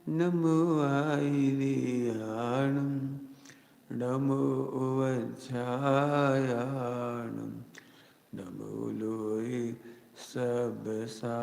नमो आयर्याणं नमो वज्रायाणं नमो लोये सबसाहूणम्।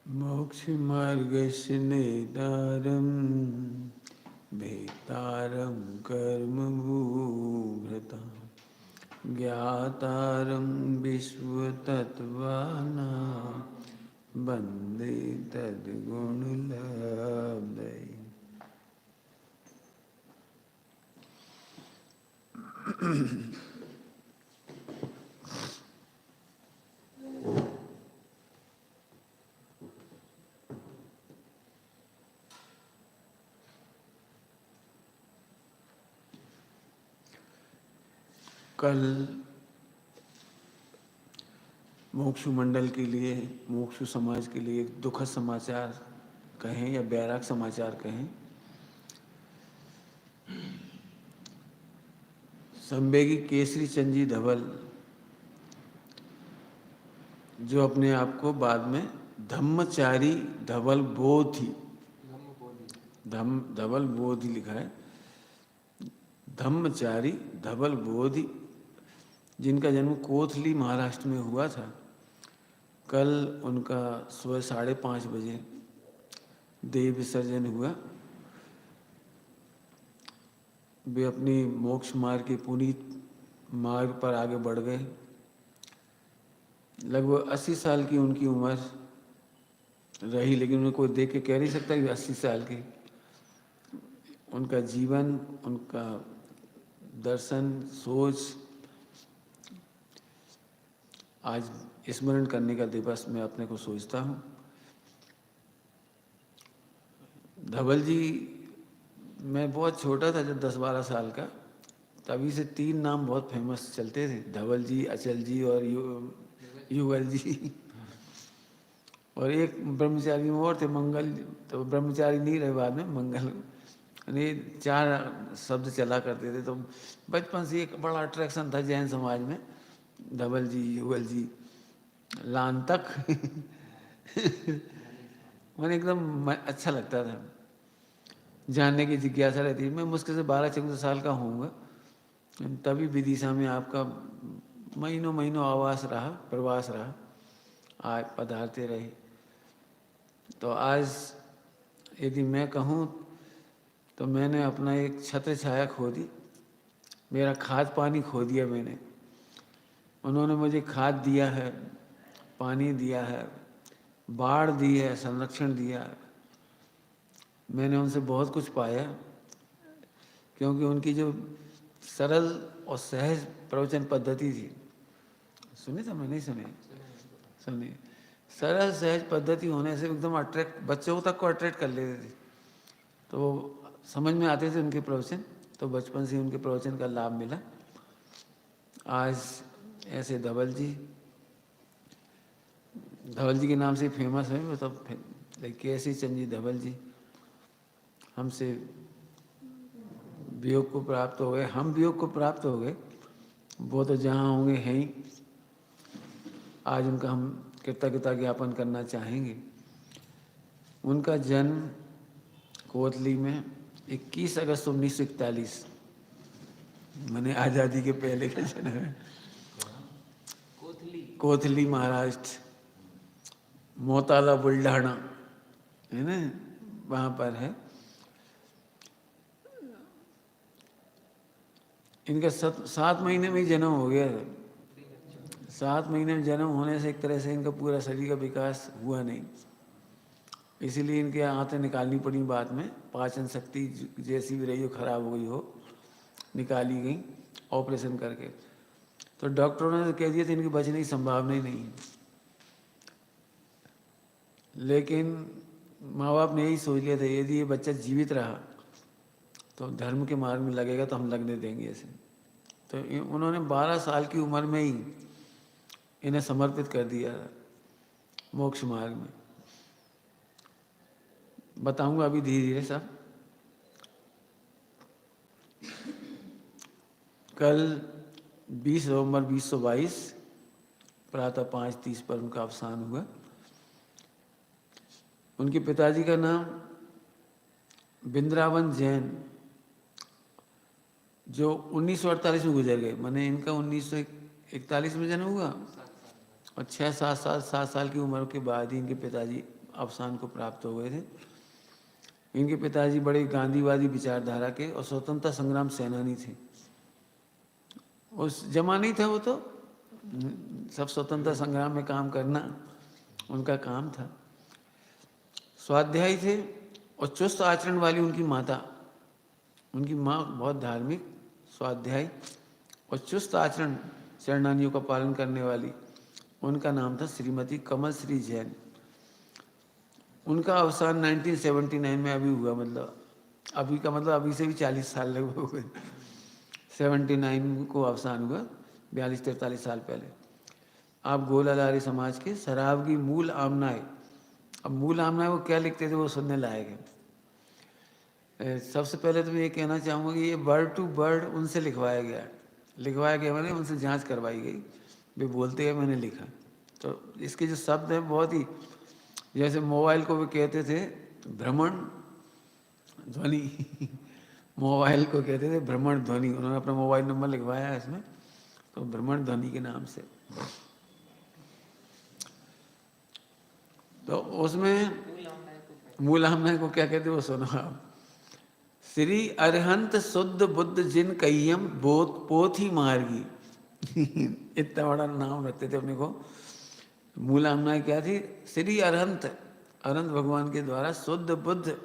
मोक्षमार्गस्य नेतारं भेतारं कर्मभूभृतां ज्ञातारं विश्वतत्त्वानां वन्दे तद्गुणलब्धये। कल मोक्षु मंडल के लिए, मोक्षु समाज के लिए एक दुखद समाचार कहें या बैराग समाचार कहें, संवेगी केसरी चंद जी धवल, जो अपने आप को बाद में धम्मचारी धवल बोधि, धवल बोधि लिखा है, धम्मचारी धवल बोधि, जिनका जन्म कोथली महाराष्ट्र में हुआ था। कल उनका सुबह 5:30 बजे देह विसर्जन हुआ। वे अपनी मोक्ष मार्ग के पुनीत मार्ग पर आगे बढ़ गए। लगभग 80 साल की उनकी उम्र रही, लेकिन उन्हें कोई देख के कह नहीं सकता कि 80 साल की। उनका जीवन, उनका दर्शन, सोच आज स्मरण करने का दिवस मैं अपने को सोचता हूँ। धवल जी, मैं बहुत छोटा था जब 10-12 साल का, तभी से 3 नाम बहुत फेमस चलते थे, धवल जी, अचल जी और युगल जी। और एक ब्रह्मचारी में और थे, मंगल, तो ब्रह्मचारी नहीं रहे बाद में, मंगल, यानी 4 शब्द चला करते थे। तो बचपन से एक बड़ा अट्रैक्शन था जैन समाज में, धवल जी, युगल जी, लान तक। मैंने एकदम अच्छा लगता था, जानने की जिज्ञासा रहती है। मैं मुश्किल से 12-14 साल का होऊंगा, तभी विदिशा में आपका महीनों महीनों आवास रहा, प्रवास रहा, आज पधारते रहे। तो आज यदि मैं कहूँ तो मैंने अपना एक छत्र छाया खो दी, मेरा खाद पानी खो दिया मैंने। उन्होंने मुझे खाद दिया है, पानी दिया है, बाढ़ दी है, संरक्षण दिया है। मैंने उनसे बहुत कुछ पाया, क्योंकि उनकी जो सरल और सहज प्रवचन पद्धति थी, सुने थे मैं नहीं सुने? सुनिए, सरल सहज पद्धति होने से एकदम अट्रैक्ट, बच्चों तक को अट्रैक्ट कर लेते थे। तो समझ में आते थे उनके प्रवचन, तो बचपन से उनके प्रवचन का लाभ मिला। आज ऐसे धवल जी के नाम से फेमस है, वो तब केसरी चंद जी धवल जी हमसे वियोग को प्राप्त हो गए, हम वियोग को प्राप्त हो गए, वो तो जहाँ होंगे हैं ही। आज उनका हम कृतज्ञता ज्ञापन करना चाहेंगे। उनका जन्म कोतली में 21 अगस्त 1941, मैंने आज़ादी के पहले का जन्म है। कोथली महाराष्ट्र, मोताला बुल्ढाना है ना, वहाँ पर है। इनका 7 महीने में ही जन्म हो गया था। 7 महीने में जन्म होने से एक तरह से इनका पूरा शरीर का विकास हुआ नहीं, इसीलिए इनके आंतें निकालनी पड़ी बाद में। पाचन शक्ति जैसी भी रही हो, खराब हो गई हो, निकाली गई ऑपरेशन करके। तो डॉक्टरों ने तो कह दिया था इनकी बचने की संभावना ही नहीं है। लेकिन माँ बाप ने यही सोच लिया था यदि ये बच्चा जीवित रहा तो धर्म के मार्ग में लगेगा तो हम लगने देंगे ऐसे। तो उन्होंने 12 साल की उम्र में ही इन्हें समर्पित कर दिया मोक्ष मार्ग में। बताऊंगा अभी धीरे धीरे सब। कल 20 नवंबर 2022 प्रातः 5:30 पर उनका अवसान हुआ। उनके पिताजी का नाम बिंद्रावन जैन, जो 1948 में गुजर गए। माने इनका 1941 में जन्म हुआ और 7 साल की उम्र के बाद ही इनके पिताजी अवसान को प्राप्त हो गए थे। इनके पिताजी बड़े गांधीवादी विचारधारा के और स्वतंत्रता संग्राम सेनानी थे। उस जमाने ही था वो, तो सब स्वतंत्रता संग्राम में काम करना उनका काम था। स्वाध्यायी थे और चुस्त आचरण वाली उनकी माता। उनकी माँ बहुत धार्मिक, स्वाध्यायी और चुस्त आचरण सेनानियों का पालन करने वाली। उनका नाम था श्रीमती कमल श्री जैन। उनका अवसान 1979 में अभी हुआ, मतलब अभी का मतलब अभी से भी 40 साल लगभग हो गए। 79 को अवसान हुआ, 42-43 साल पहले। आप गोलाधारी समाज के शराब की मूल आमनाएं। अब मूल आमनाएं वो क्या लिखते थे वो सुनने लायक है। सबसे पहले तो मैं ये कहना चाहूँगा कि ये वर्ड टू वर्ड उनसे लिखवाया गया मैंने उनसे जांच करवाई गई, वे बोलते हैं मैंने लिखा। तो इसके जो शब्द हैं बहुत ही, जैसे मोबाइल को वे कहते थे भ्रमण ध्वनि मोबाइल को कहते थे भ्रमण ध्वनि। उन्होंने अपना मोबाइल नंबर लिखवाया है इसमें, तो भ्रमण ध्वनि के नाम से। तो उसमें मूल आमना को क्या कहते वो सुनो आप। श्री अरहंत शुद्ध बुद्ध जिन कय्यम पोथी मार्गी इतना बड़ा नाम रखते थे अपने को। मूल आमना क्या थी? श्री अरहंत भगवान के द्वारा शुद्ध बुद्ध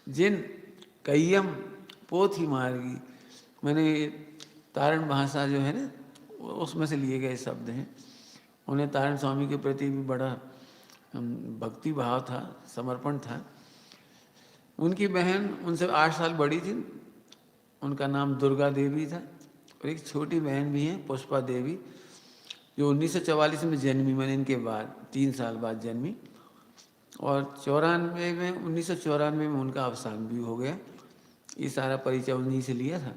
जिन कय्यम पोथी मार्गी। मैंने तारण भाषा जो है ना उसमें से लिए गए शब्द हैं। उन्हें तारण स्वामी के प्रति भी बड़ा भक्ति भाव था, समर्पण था। उनकी बहन उनसे 8 साल बड़ी थी, उनका नाम दुर्गा देवी था। और एक छोटी बहन भी है पुष्पा देवी, जो 1944 में जन्मी, मैंने इनके बाद 3 साल बाद जन्मी। और 1994 में उनका अवसान भी हो गया। ये सारा परिचय उन्हीं से लिया था।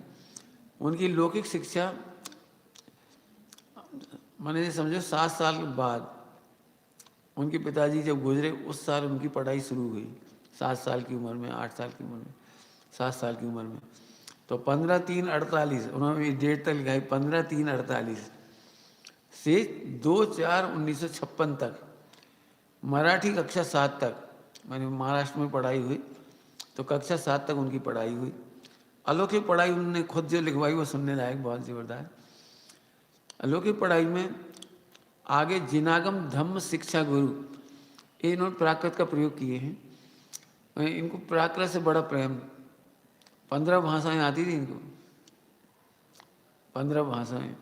उनकी लौकिक शिक्षा मैंने समझो 7 साल बाद उनके पिताजी जब गुजरे उस साल उनकी पढ़ाई शुरू हुई। 7 साल की उम्र में, 8 साल की उम्र में, 7 साल की उम्र में। तो 15/3/48 उन्होंने डेट तक लिखा है, 15/3/48 से 2/4/1956 तक मराठी कक्षा 7 तक। मैंने महाराष्ट्र में पढ़ाई हुई, तो कक्षा 7 तक उनकी पढ़ाई हुई। अलौकिक पढ़ाई उन्होंने खुद जो लिखवाई वो सुनने लायक, बहुत ज़बरदस्त। अलौकिक पढ़ाई में आगे जिनागम धम्म शिक्षा गुरु, ये इन्होंने प्राकृत का प्रयोग किए हैं। इनको प्राकृत से बड़ा प्रेम। 15 भाषाएं आती थी इनको, 15 भाषाएं।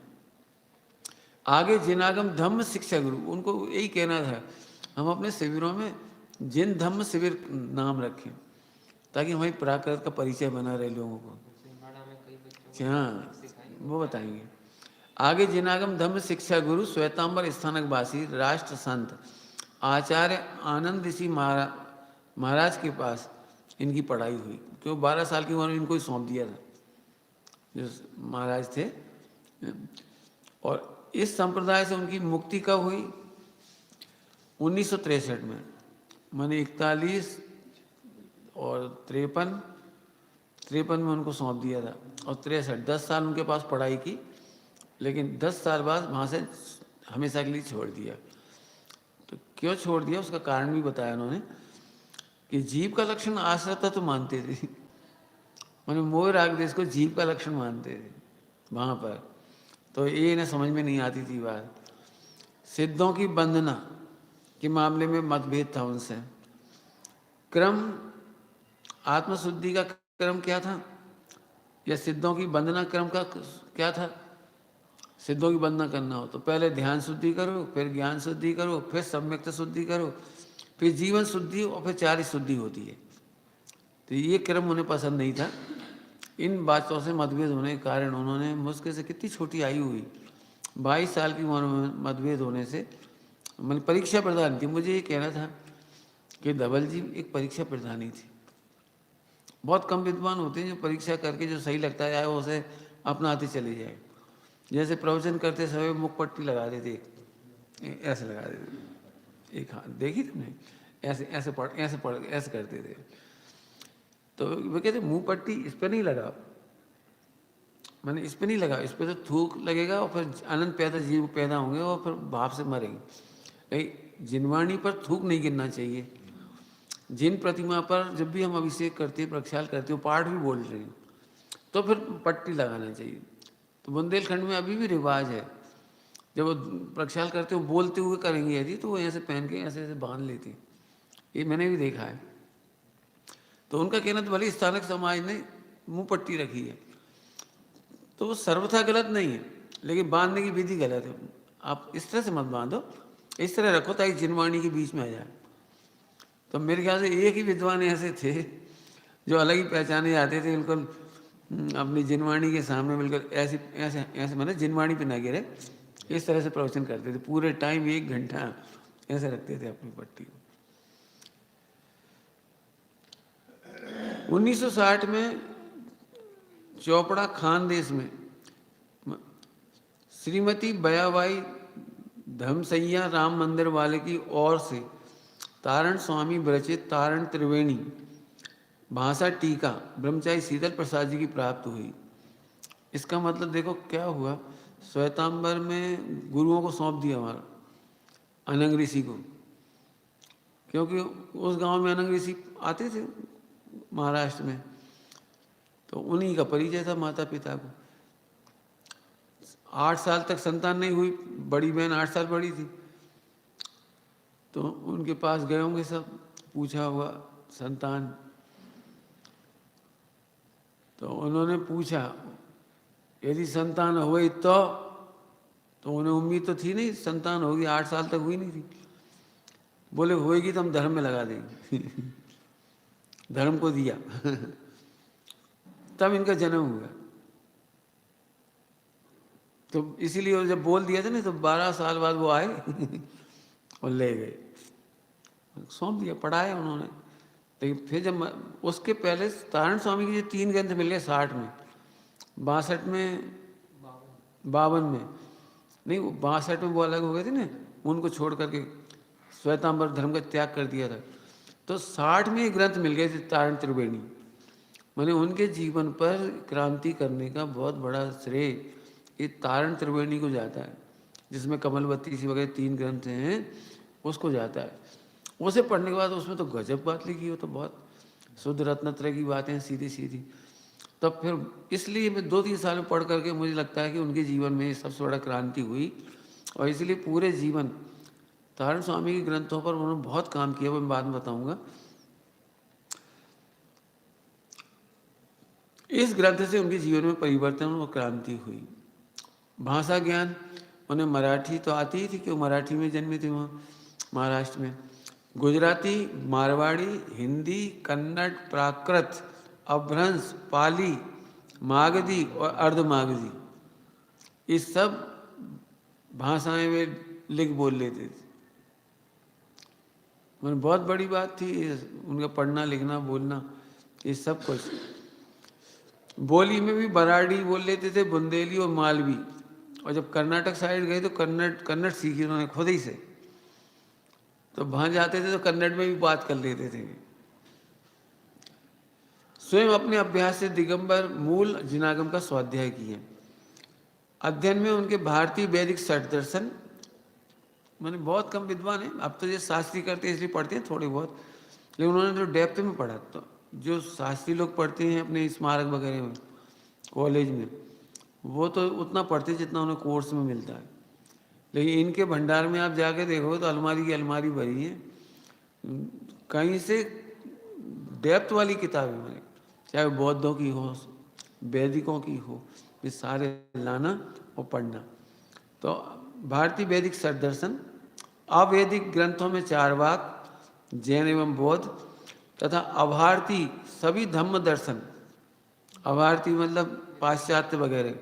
आगे जिनागम धम्म शिक्षा गुरु, उनको यही कहना था हम अपने शिविरों में जिन धम्म शिविर नाम रखें ताकि हमारी प्राकृत का परिचय बना रहे लोगों को। हाँ, वो बताएंगे। आगे जिनागम धम्म शिक्षा गुरु श्वेतांबर स्थानक वासी राष्ट्र संत आचार्य आनंद ऋषि महाराज के पास इनकी पढ़ाई हुई। क्यों 12 साल की उम्र में इनको ही सौंप दिया था जो महाराज थे। और इस संप्रदाय से उनकी मुक्ति कब हुई? 1963 में। मैंने 41 और 53 में उनको सौंप दिया था। और 63 10 साल उनके पास पढ़ाई की, लेकिन 10 साल बाद वहाँ से हमेशा के लिए छोड़ दिया। तो क्यों छोड़ दिया उसका कारण भी बताया उन्होंने कि जीव का लक्षण आश्रता तो मानते थे। मैंने मोह राग देश को जीव का लक्षण मानते थे। वहाँ पर। तो ये इन्हें समझ में नहीं आती थी बात। सिद्धों की वंदना के मामले में मतभेद था उनसे। क्रम आत्मशुद्धि का क्रम क्या था, या सिद्धों की वंदना क्रम का क्या था? सिद्धों की वंदना करना हो तो पहले ध्यान शुद्धि करो, फिर ज्ञान शुद्धि करो, फिर सम्यक्त शुद्धि करो, फिर जीवन शुद्धि, और फिर चार शुद्धि होती है। तो ये क्रम उन्हें पसंद नहीं था। इन बातों से मतभेद होने के कारण उन्होंने मुश्किल से, कितनी छोटी आयु हुई, 22 साल की उम्र में मतभेद होने से, मैंने परीक्षा प्रधान थी। मुझे ये कहना था कि धवल जी एक परीक्षा प्रधानी थी। बहुत कम विद्वान होते हैं जो परीक्षा करके जो सही लगता है वो उसे अपनाते चले जाए। जैसे प्रवचन करते समय मुख पट्टी लगा देते, ऐसे लगा देते, एक हाथ देखी तुमने, ऐसे ऐसे पढ़ ऐसे करते थे। तो वो कहते मुंह पट्टी इस पर नहीं लगा, मैंने इस पे नहीं लगा, इस पे तो थूक लगेगा और फिर अनंत पैदा जीव पैदा होंगे और फिर भाप से मरेंगे। जिनवाणी पर थूक नहीं गिरना चाहिए। जिन प्रतिमा पर जब भी हम अभिषेक करते हैं, प्रक्षाल करते हो, पाठ भी बोल रहे हैं, तो फिर पट्टी लगाना चाहिए। तो बुंदेलखंड में अभी भी रिवाज है, जब वो प्रक्षाल करते हो बोलते हुए करेंगे यदि, तो वो ऐसे पहन के ऐसे ऐसे बांध लेते हैं। ये मैंने भी देखा है। तो उनका कहना तो भले स्थानिक समाज ने मुंह पट्टी रखी है, तो वो सर्वथा गलत नहीं है, लेकिन बांधने की विधि गलत है। आप इस तरह से मत बांधो, इस तरह रखो ताकि जिनवाणी के बीच में आ जाए। तो मेरे ख्याल से एक ही विद्वान ऐसे थे जो अलग ही पहचाने जाते थे बिल्कुल, अपनी जिनवाणी के सामने बिल्कुल ऐसे ऐसे ऐसे, मैंने जिनवाणी पे ना गिरे, इस तरह से प्रवचन करते थे। पूरे टाइम 1 घंटा ऐसे रखते थे अपनी पट्टी को। 1960 में चोपड़ा खानदेश में श्रीमती बयाबाई धमसैया राम मंदिर वाले की ओर से तारण स्वामी विरचित तारण त्रिवेणी भाषा टीका ब्रह्मचारी शीतल प्रसाद जी की प्राप्त हुई। इसका मतलब देखो क्या हुआ, श्वेतांबर में गुरुओं को सौंप दिया हमारा, अनंग ऋषि को, क्योंकि उस गांव में अनंग ऋषि आते थे महाराष्ट्र में, तो उन्हीं का परिचय था माता पिता को। 8 साल तक संतान नहीं हुई, बड़ी बहन 8 साल बड़ी थी, तो उनके पास गए होंगे सब, पूछा हुआ संतान, तो उन्होंने पूछा यदि संतान हुई तो उन्हें उम्मीद तो थी नहीं संतान होगी, 8 साल तक हुई नहीं थी। बोले होएगी तो हम धर्म में लगा देंगे धर्म को दिया तब इनका जन्म हुआ। तो इसीलिए जब बोल दिया था ना, तो 12 साल बाद वो आए और ले गए, सौंप दिया, पढ़ाया उन्होंने। लेकिन फिर जब उसके पहले तारण स्वामी के जो 3 ग्रंथ मिल गए 60 में, 62 में, 52 में नहीं, वो 62 में वो अलग हो गए थे ना, उनको छोड़ करके श्वेतांबर धर्म का त्याग कर दिया था। तो 60 में ग्रंथ मिल गए थे तारण त्रिवेणी। मैंने उनके जीवन पर क्रांति करने का बहुत बड़ा श्रेय ये तारण त्रिवेणी को जाता है, जिसमें कमलवती सी वगैरह 3 ग्रंथ हैं, उसको जाता है। उसे पढ़ने के बाद उसमें तो गजब बात लिखी हो, तो बहुत शुद्ध रत्नत्रय की बातें सीधी सीधी। तब फिर इसलिए मैं 2-3 साल में पढ़ करके मुझे लगता है कि उनके जीवन में सबसे बड़ा क्रांति हुई, और इसलिए पूरे जीवन तारण स्वामी के ग्रंथों पर उन्होंने बहुत काम किया, वो मैं बाद में बताऊंगा। इस ग्रंथ से उनके जीवन में परिवर्तन और क्रांति हुई। भाषा ज्ञान, उन्हें मराठी तो आती ही थी, कि वो मराठी में जन्मे थे वहाँ महाराष्ट्र में। गुजराती, मारवाड़ी, हिंदी, कन्नड़, प्राकृत, अभ्रंश, पाली, मागधी और अर्धमागधी, इस सब भाषाएं वे लिख बोल लेते थे। मैंने बहुत बड़ी बात थी उनका पढ़ना लिखना बोलना, ये सब कुछ। बोली में भी बराड़ी बोल लेते थे, बुंदेली और मालवी। और जब कर्नाटक साइड गए तो कन्नड़ सीखी उन्होंने खुद ही से, तो वहाँ जाते थे तो कन्नड़ में भी बात कर लेते थे। स्वयं अपने अभ्यास से दिगंबर मूल जिनागम का स्वाध्याय किए। अध्ययन में उनके भारतीय वैदिक षट दर्शन, मैंने बहुत कम विद्वान है, अब तो ये शास्त्री करते हैं इसलिए पढ़ते हैं थोड़े बहुत, लेकिन उन्होंने जो डेप्थ में पढ़ा, तो जो शास्त्री लोग पढ़ते हैं अपने स्मारक वगैरह में कॉलेज में, वो तो उतना पढ़ते जितना उन्हें कोर्स में मिलता है, लेकिन इनके भंडार में आप जाके देखोगे तो अलमारी की अलमारी भरी है, कहीं से डेप्थ वाली किताबें बने, चाहे वो बौद्धों की हो, वैदिकों की हो, ये सारे लाना और पढ़ना। तो भारतीय वैदिक सदर्शन, अवैदिक ग्रंथों में चारवाक, जैन एवं बौद्ध तथा अभारती सभी धम्म दर्शन, अभारती मतलब पाश्चात्य वगैरह,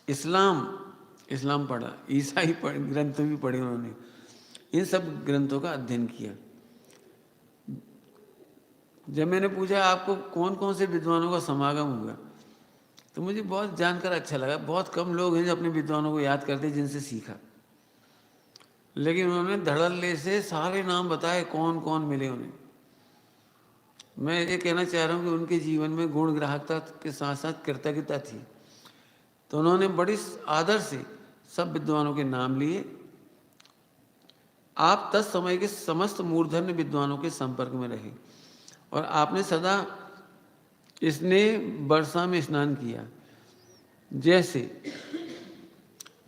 इस्लाम पढ़ा, ईसाई ग्रंथ भी पढ़े उन्होंने, इन सब ग्रंथों का अध्ययन किया। जब मैंने पूछा आपको कौन कौन से विद्वानों का समागम हुआ, तो मुझे बहुत जानकर अच्छा लगा। बहुत कम लोग हैं जो अपने विद्वानों को याद करते जिनसे सीखा, लेकिन उन्होंने धड़ल्ले से सारे नाम बताए कौन कौन मिले उन्हें। मैं ये कहना चाह रहा हूँ कि उनके जीवन में गुण ग्राहकता के साथ साथ कृतज्ञता थी। तो उन्होंने बड़ी आदर से सब विद्वानों के नाम लिए। आप तत्समय के समस्त मूर्धन्य विद्वानों के संपर्क में रहे और आपने सदा इसने वर्षा में स्नान किया। जैसे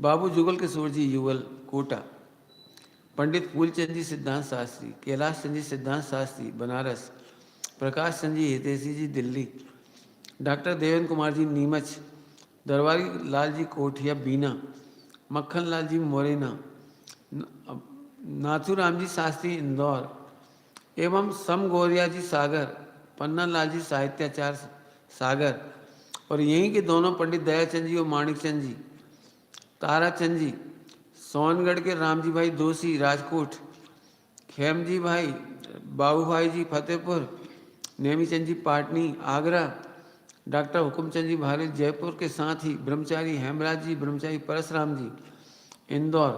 बाबू जुगल किशोर जी युगल कोटा, पंडित फूलचंद जी सिद्धांत शास्त्री, कैलाश चंद जी सिद्धांत शास्त्री बनारस, प्रकाश चंद जी हितैषी जी दिल्ली, डॉक्टर देवेंद्र कुमार जी नीमच, दरबारी लाल जी कोठिया बीना, मक्खन लाल जी मोरेना, नाथूराम जी शास्त्री इंदौर एवं समगौरिया जी सागर, पन्ना लाल जी साहित्याचार सागर, और यहीं के दोनों पंडित दयाचंद जी और माणिक चंद जी, ताराचंद जी, सोनगढ़ के रामजी भाई दोषी राजकोट, खेमजी भाई, बाबू भाई जी फतेहपुर, नेमीचंद जी पाटनी आगरा, डॉक्टर हुकुमचंद जी भारत जयपुर के साथ ही ब्रह्मचारी हेमराज जी, ब्रह्मचारी परसराम जी इंदौर,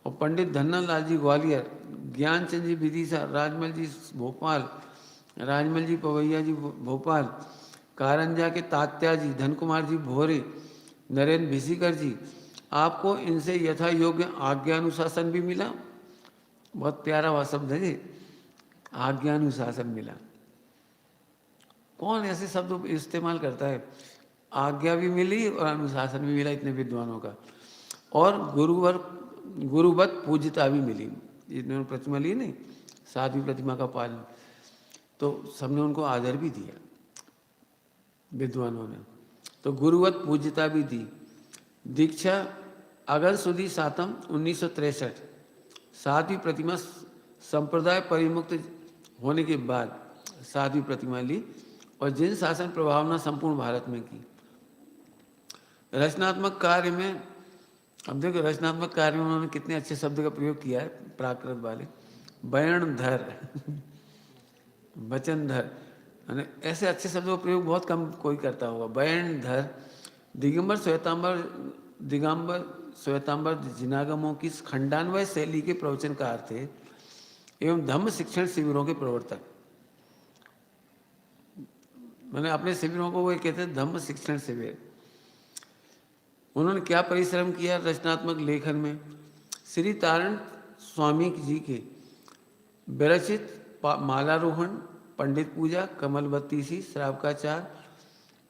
और पंडित धन्ना लाल जी ग्वालियर, ज्ञानचंद जी विदिशा, राजमल जी भोपाल, राजमल जी पवैया जी भोपाल, कारंजा के तात्या जी, धन कुमार जी भोरे, नरेंद्र भिसीकर जी। आपको इनसे यथा योग्य आज्ञानुशासन भी मिला। बहुत प्यारा हुआ शब्द है जी, आज्ञानुशासन मिला। कौन ऐसे शब्द इस्तेमाल करता है? आज्ञा भी मिली और अनुशासन भी मिला इतने विद्वानों का, और गुरुवत पूज्यता भी मिली। इन्होंने प्रतिमा ली नहीं, सातवीं प्रतिमा का पालन, तो सबने उनको आदर भी दिया विद्वानों ने, तो गुरुवत पूज्यता भी दी। दीक्षा अगस्त सुदी सातम 1963, सातवीं प्रतिमा संप्रदाय परिमुक्त होने के बाद सातवीं प्रतिमा ली और जिन शासन प्रभावना संपूर्ण भारत में की। रचनात्मक कार्य में, अब देखो रचनात्मक कार्य में उन्होंने कितने अच्छे शब्द का प्रयोग किया है, प्राकृत वाले, बयानधर वचनधर, ऐसे अच्छे शब्दों का प्रयोग बहुत कम कोई करता होगा। बयानधर, दिगंबर श्वेतांबर जिनागमों की खंडान्वय शैली के प्रवचनकार थे एवं धम्म शिक्षण शिविरों के प्रवर्तक। मैंने अपने शिविरों को वो कहते हैं धम्म शिक्षण शिविर। उन्होंने क्या परिश्रम किया रचनात्मक लेखन में। श्री तारण स्वामी जी के विरचित मालारोहण, पंडित पूजा, कमल बत्तीसी, श्रावकाचार,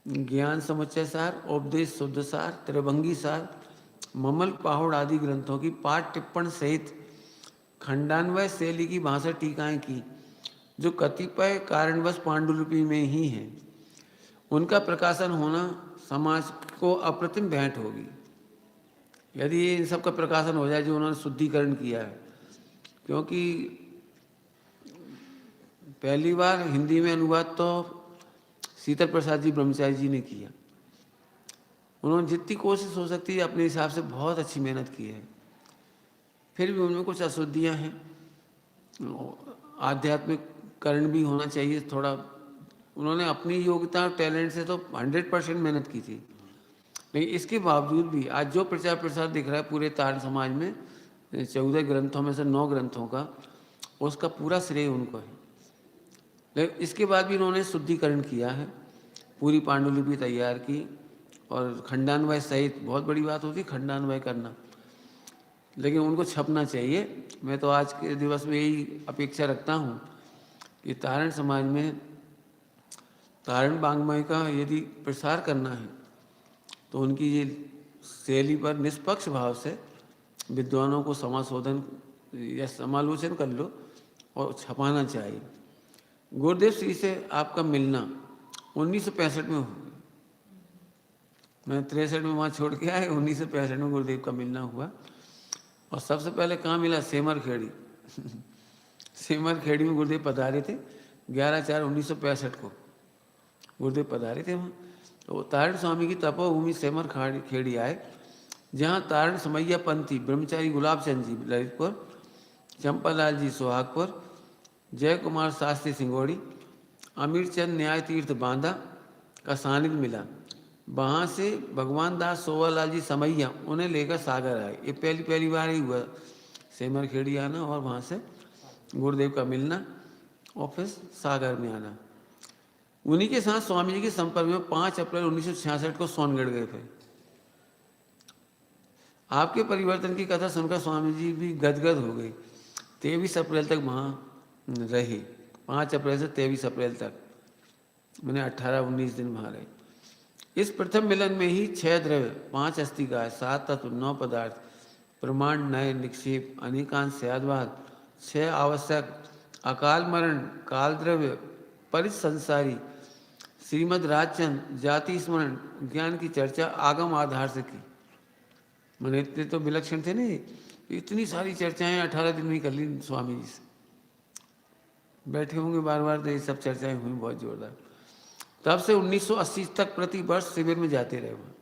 ज्ञान समुच्चय सार, उपदेश शुद्ध सार, त्रिभंगी सार, ममल पाहुड़ आदि ग्रंथों की पाठ टिप्पण सहित खंडान्वय शैली की 62 टीकाएं की, जो कतिपय कारणवश पांडुलिपि में ही हैं। उनका प्रकाशन होना समाज को अप्रतिम भेंट होगी यदि ये इन सब का प्रकाशन हो जाए जो उन्होंने शुद्धिकरण किया है। क्योंकि पहली बार हिंदी में अनुवाद तो शीतल प्रसाद जी ब्रह्मचारी जी ने किया। उन्होंने जितनी कोशिश हो सकती है अपने हिसाब से बहुत अच्छी मेहनत की है, फिर भी उनमें कुछ अशुद्धियाँ हैं, आध्यात्मिक करण भी होना चाहिए थोड़ा। उन्होंने अपनी योग्यता और टैलेंट से तो 100% मेहनत की थी, लेकिन इसके बावजूद भी आज जो प्रचार प्रसार दिख रहा है पूरे तारण समाज में 14 ग्रंथों में से 9 ग्रंथों का, उसका पूरा श्रेय उनको है। लेकिन इसके बाद भी उन्होंने शुद्धिकरण किया है, पूरी पांडुलिपि तैयार की और खंडान्वय सहित, बहुत बड़ी बात होती है खंडान्वय करना, लेकिन उनको छपना चाहिए। मैं तो आज के दिवस में यही अपेक्षा रखता हूँ कि तारण समाज में तारण वाङ्मय का यदि प्रसार करना है तो उनकी ये शैली पर निष्पक्ष भाव से विद्वानों को समाशोधन या समालोचन कर लो और छपाना चाहिए। गुरुदेव श्री से आपका मिलना 1965 में हुआ। मैं 63 में वहाँ छोड़ के आए, 1965 में गुरुदेव का मिलना हुआ। और सबसे पहले कहाँ मिला? सेमर खेड़ी। सेमर खेड़ी में गुरुदेव पधारे थे 11/4/1965 को गुरुदेव पधारे थे वहाँ। तो तारण स्वामी की तपोभूमि सेमर खेड़ी आए, जहाँ तारण समैया पंथी ब्रह्मचारी गुलाब चंद जी ललितपुर, चंपालाल जी सुहागपुर, जय कुमार शास्त्री सिंगोड़ी, अमीर चंद न्याय तीर्थ बांदा का सानिध्य मिला। वहाँ से भगवान दास सोवालाल जी समैया उन्हें लेकर सागर आए। ये पहली बार ही हुआ सेमर खेड़ी आना और वहाँ से गुरुदेव का मिलना और फिर सागर में आना। उन्हीं के साथ स्वामी जी के संपर्क में 5 अप्रैल 1966 को सोनगढ़ गए थे। आपके परिवर्तन की कथा सुनकर स्वामी जी भी गदगद हो गए। 23 अप्रैल तक वहाँ रहे, 5 अप्रैल से 23 अप्रैल तक, मैंने 18-19 दिन वहाँ रहे। इस प्रथम मिलन में ही 6 द्रव्य, 5 अस्थिकाय, 7 तत्व, 9 पदार्थ, प्रमाण, नय, निक्षेप, अनेकांश, सयादवाद, 6 आवश्यक, अकाल मरण, काल द्रव्य, परिसंसारी, श्रीमद राजचंद, जाति स्मरण, ज्ञान की चर्चा आगम आधार से की। मैंने इतने तो विलक्षण थे नहीं, इतनी सारी चर्चाएं 18 दिन में कर ली स्वामी जी से। बैठे होंगे बार बार, तो ये सब चर्चाएं हुई बहुत जोरदार। तब से 1980 तक प्रति वर्ष शिविर में जाते रहे वहाँ।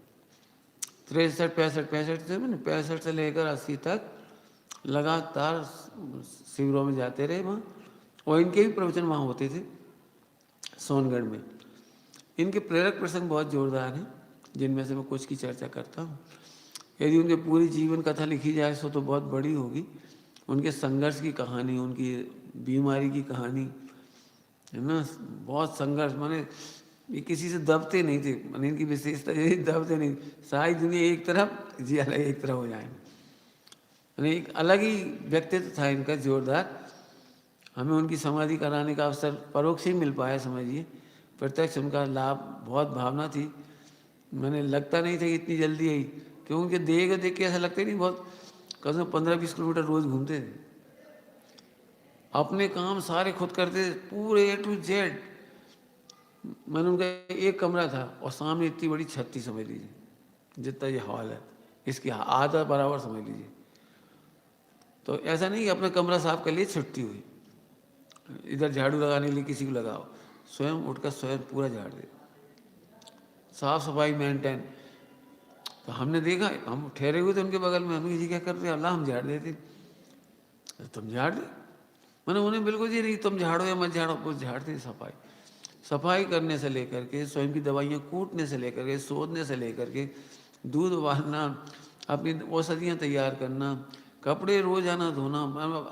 65 से लेकर 80 तक लगातार शिविरों में जाते रहे वहाँ। और इनके भी प्रवचन वहाँ होते थे सोनगढ़ में। इनके प्रेरक प्रसंग बहुत जोरदार हैं, जिनमें से मैं कुछ की चर्चा करता हूँ। यदि उनके पूरी जीवन कथा लिखी जाए तो बहुत बड़ी होगी। उनके संघर्ष की कहानी, उनकी बीमारी की कहानी है ना, बहुत संघर्ष, माने ये किसी से दबते नहीं थे। मैंने इनकी विशेषता ये, दबते नहीं, सारी दुनिया एक तरफ, जी अलग एक तरफ हो जाए। मैंने एक अलग ही व्यक्तित्व था इनका जोरदार। हमें उनकी समाधि कराने का अवसर परोक्ष ही मिल पाया समझिए, प्रत्यक्ष उनका लाभ बहुत भावना थी। मैंने लगता नहीं था कि इतनी जल्दी आई, क्योंकि देख के ऐसा लगता ही नहीं, बहुत कम से कम 15-20 किलोमीटर रोज घूमते थे, अपने काम सारे खुद करते थे, पूरे A to Z। मैंने उनका एक कमरा था और सामने इतनी बड़ी छत थी, समझ लीजिए जितना ये हॉल है, इसकी आधा बराबर समझ लीजिए। तो ऐसा नहीं कि अपना कमरा साफ कर लिए छुट्टी हुई, इधर झाड़ू लगाने के लिए किसी को लगाओ, स्वयं उठकर स्वयं पूरा झाड़ दे, साफ सफाई मेंटेन। तो हमने देखा, हम ठहरे हुए थे उनके बगल में, हम जी क्या कर रहे हैं? अल्लाह हम झाड़ देते। तुम झाड़ दे, मैंने उन्हें बिल्कुल जी नहीं, तुम झाड़ो या मत झाड़ो, वो झाड़ते। सफाई करने से लेकर के, स्वयं की दवाइयाँ कूटने से लेकर के, शोधने से लेकर के, दूध उबालना, अपनी औषधियाँ तैयार करना, कपड़े रोजाना धोना।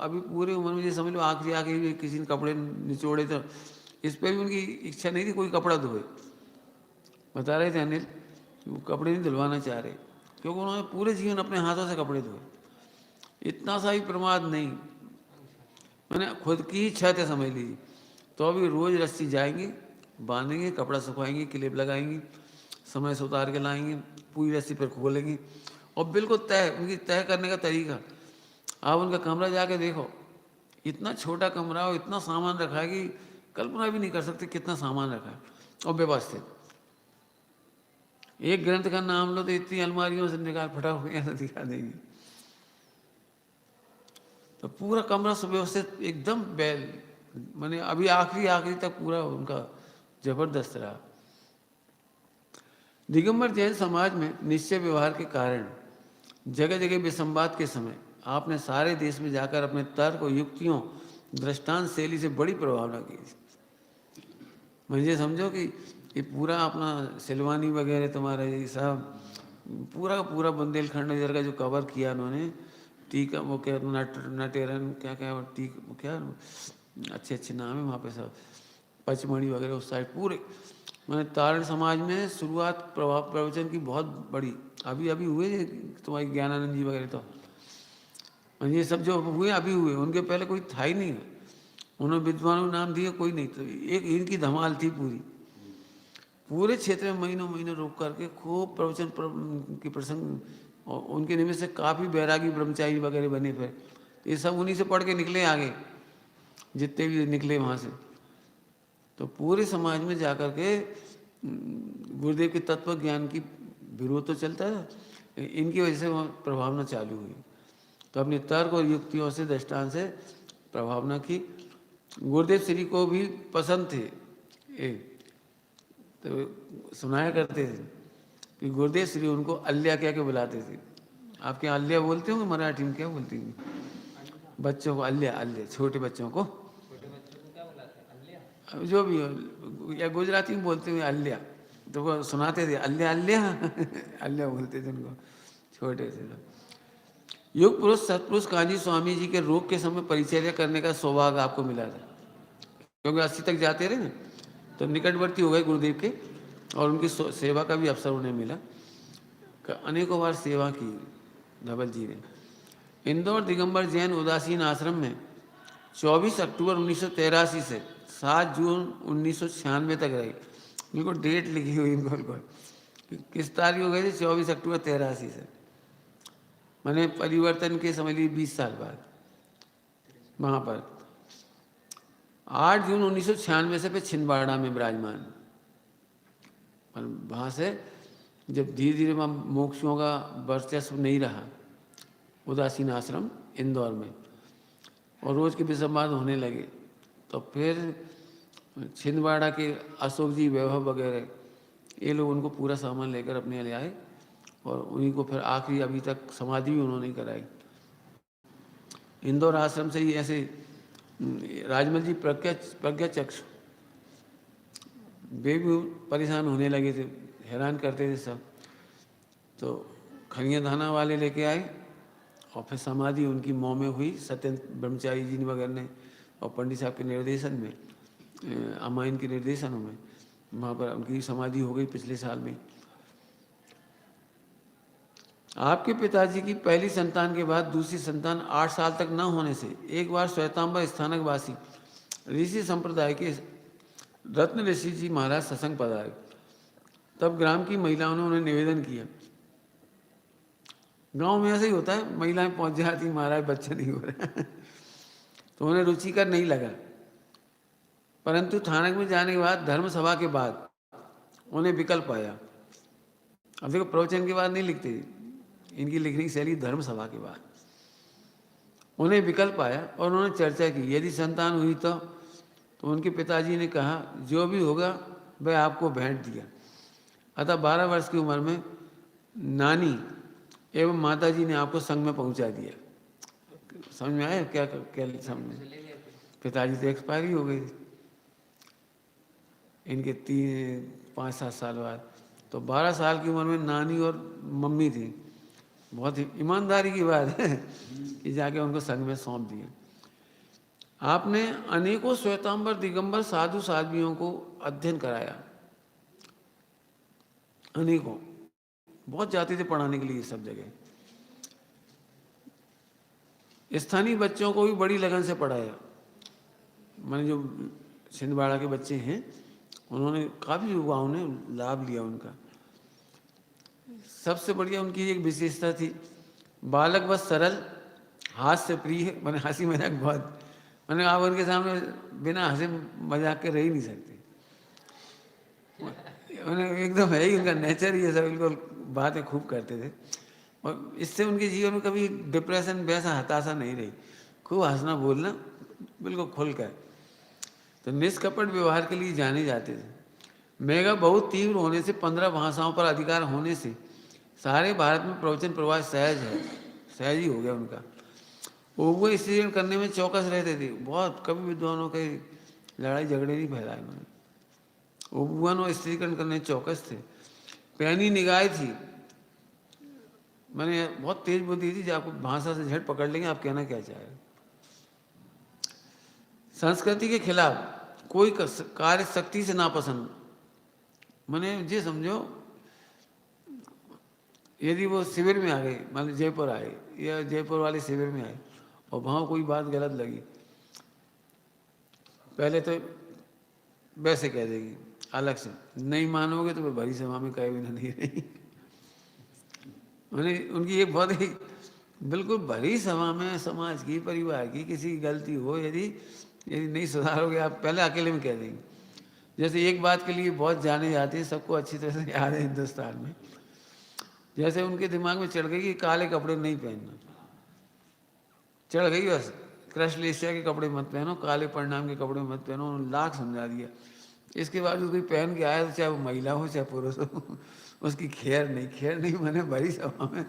अभी पूरी उम्र में ये समझ लो आखिरी आखिरी किसी ने कपड़े निचोड़े तो इस पर भी उनकी इच्छा नहीं थी कोई कपड़ा धोए। बता रहे थे अनिल, वो कपड़े नहीं धुलवाना चाह रहे, क्योंकि उन्होंने पूरे जीवन अपने हाथों से कपड़े धोए। इतना सा ही प्रमाद नहीं, मैंने खुद की ही छत है समझ लीजिए। तो अभी रोज रस्सी जाएंगे, बांधेंगे, कपड़ा सुखाएंगे, क्लिप लगाएंगे, समय से उतार के लाएंगे, पूरी रस्सी पर खोलेंगे, और बिल्कुल तय, उनकी तय करने का तरीका। आप उनका कमरा जाके देखो, इतना छोटा कमरा और इतना सामान रखा है कि कल्पना भी नहीं कर सकते कितना सामान रखा है, और व्यवस्थित। एक ग्रंथ का नाम लो तो इतनी अलमारियों से निकाल फटाफट ऐसा दिखा देंगे। तो पूरा कमरा सुव्यवस्थित एकदम बैल, मैंने अभी आखिरी तक पूरा उनका जबरदस्त रहा। दिगंबर जैन समाज में निश्चय व्यवहार के कारण जगह जगह विसंवाद के समय आपने सारे देश में जाकर अपने तर्क और युक्तियों, दृष्टांत शैली से बड़ी प्रभावना की। मुझे समझो कि ये पूरा अपना सिलवानी वगैरह तुम्हारा ये सब पूरा का पूरा बुंदेलखंड इधर का जो कवर किया उन्होंने, टीका वो क्या नटेरन क्या क्या टीक क्या अच्छे नाम है वहाँ पे सब, पचमढ़ी वगैरह उस साइड पूरे। मैंने तारण समाज में शुरुआत प्रवचन की बहुत बड़ी, अभी हुए तुम्हारी ज्ञानानंद जी वगैरह, तो ये सब जो हुए अभी हुए, उनके पहले कोई था ही नहीं। उन्होंने विद्वानों नाम दिए, कोई नहीं। तो एक इनकी धमाल थी, पूरे क्षेत्र में महीनों महीनों रुक करके खूब प्रवचन की प्रसंग, और उनके निमित्त से काफ़ी बैरागी ब्रह्मचारी वगैरह बने। फिर ये सब उन्हीं से पढ़ के निकले आगे, जितने भी निकले वहाँ से। तो पूरे समाज में जाकर के गुरुदेव के तत्व ज्ञान की विरोध तो चलता था, इनकी वजह से वहाँ प्रभावना चालू हुई। तो अपने तर्क और युक्तियों से, दृष्टांत से प्रभावना की। गुरुदेव श्री को भी पसंद थे तो सुनाया करते थे कि गुरुदेव श्री उनको अल्या कह के बुलाते थे। आपके यहाँ अल्या बोलते होंगे, मराठी में क्या बोलते हैं बच्चों को? अल्या, अल्या, छोटे बच्चों को जो भी हो, या गुजराती में बोलते हैं अल्या, तो वो सुनाते थे अल्या अल्या अल्या बोलते थे उनको, छोटे थे। युग पुरुष सतपुरुष कांजी स्वामी जी के रोग के समय परिचर्या करने का सौभाग्य आपको मिला था, क्योंकि 80 तक जाते रहे ना, तो निकटवर्ती हो गए गुरुदेव के, और उनकी सेवा का भी अवसर उन्हें मिला। अनेकों बार सेवा की धवल जी ने। इंदौर दिगंबर जैन उदासीन आश्रम में 24 अक्टूबर 1983 से 7 जून 1996 तक रहे। बिल्कुल डेट लिखी हुई इनको, किस तारीख हो गई थी? 24 अक्टूबर 83 से, मैंने परिवर्तन के समझ लीजिए 20 साल बाद। वहाँ पर 8 जून 1996 से फिर छिंदवाड़ा में विराजमान। और वहाँ से जब धीरे धीरे वहाँ मोक्षों का वर्चस्व नहीं रहा, उदासीन आश्रम इंदौर में, और रोज़ के विसंवाद होने लगे, तो फिर छिंदवाड़ा के अशोक जी, वैभव वगैरह, ये लोग उनको पूरा सामान लेकर अपने ले आए, और उन्हीं को फिर आखिरी अभी तक समाधि भी उन्होंने कराई। इंदौर आश्रम से ही ऐसे राजमल जी प्रज्ञा चक्षु, वे भी परेशान होने लगे थे, हैरान करते थे सब, तो खनिया धाना वाले लेके आए, और फिर समाधि उनकी मौ में हुई, सत्येंद्र ब्रह्मचारी जी वगैरह ने, और पंडित साहब के निर्देशन में, अमाइन के निर्देशन में, वहाँ पर उनकी समाधि हो गई पिछले साल में। आपके पिताजी की पहली संतान के बाद दूसरी संतान 8 साल तक न होने से एक बार श्वेतांबर स्थानकवासी ऋषि संप्रदाय के रत्न ऋषि जी महाराज सत्संग पधारे। तब ग्राम की महिलाओं ने उन्हें निवेदन किया, गांव में ऐसे ही होता है, महिलाएं पहुंच जाती, महाराज बच्चे नहीं हो रहे तो उन्हें रुचिकर नहीं लगा। परंतु थानक में जाने के बाद, धर्म सभा के बाद उन्हें विकल्प आया। अब देखो, प्रवचन के बाद नहीं लिखते, इनकी लिखने की शैली धर्म सभा के बाद। उन्हें विकल्प आया और उन्होंने चर्चा की, यदि संतान हुई तो उनके पिताजी ने कहा, जो भी होगा वह आपको भेंट दिया। अतः 12 वर्ष की उम्र में नानी एवं माताजी ने आपको संघ में पहुंचा दिया। समझ में आया क्या क्या समझ में? पिताजी तो एक्सपायरी हो गई इनके 5-7 साल बाद, तो 12 साल की उम्र में नानी और मम्मी थी। बहुत ही ईमानदारी की बात है कि जाके उनको संघ में सौंप दिया। आपने अनेकों श्वेतांबर दिगंबर साधु साध्वियों को अध्ययन कराया, अनेकों, बहुत जाते थे पढ़ाने के लिए सब जगह। स्थानीय बच्चों को भी बड़ी लगन से पढ़ाया। मैंने जो छिंदवाड़ा के बच्चे हैं, उन्होंने काफ़ी युवाओं ने लाभ लिया उनका। सबसे बढ़िया उनकी एक विशेषता थी, बालक बस सरल, हास्य प्रिय, मैंने हंसी मजाक बहुत, मैंने आप उनके सामने बिना हंसे मजाक के रह ही नहीं सकते। उन्हें एकदम है ही, उनका नेचर ही ऐसा, बिल्कुल बातें खूब करते थे, और इससे उनके जीवन में कभी डिप्रेशन वैसा हताशा नहीं रही। खूब हंसना बोलना, बिल्कुल खुल कर। तो निष्कपट व्यवहार के लिए जाने जाते थे। मेघा बहुत तीव्र होने से, 15 भाषाओं पर अधिकार होने से सारे भारत में प्रवचन प्रवाह सहज है, सहज ही हो गया उनका। वो स्त्रीकरण करने में चौकस रहते थे बहुत, कभी विद्वानों के लड़ाई झगड़े नहीं फैलाए उन्होंने। उपवन और स्त्रीकरण करने चौकस थे। पैनी निगाह थी, मैंने बहुत तेज बुद्धि थी, जो आपको भाषा से झट पकड़ लेंगे आप कहना क्या चाह रहे। संस्कृति के खिलाफ कोई कार्य सख्ती से नापसंद। मैंने ये समझो, यदि वो शिविर में आ गए, मान लो जयपुर आए या जयपुर वाले शिविर में आए और वहाँ कोई बात गलत लगी, पहले तो वैसे कह देगी, अलग से नहीं मानोगे तो फिर भरी सभा में कहे बिना नहीं रही। मैंने उनकी एक बहुत ही बिल्कुल भरी सभा में समाज की, परिवार की किसी की गलती हो, यदि यदि नहीं सुधारोगे आप, पहले अकेले में कह देंगे। जैसे एक बात के लिए बहुत जाने जाते हैं, सबको अच्छी तरह से याद है हिंदुस्तान में, जैसे उनके दिमाग में चढ़ गई कि काले कपड़े नहीं पहनना, चढ़ गई बस, कृष्ण एशिया के कपड़े मत पहनो, काले परिणाम के कपड़े मत पहनो, उन्होंने लाख समझा दिया। इसके बाद कोई पहन के आया तो चाहे वो महिला हो चाहे पुरुष हो, उसकी खैर नहीं मैंने भरी सभा में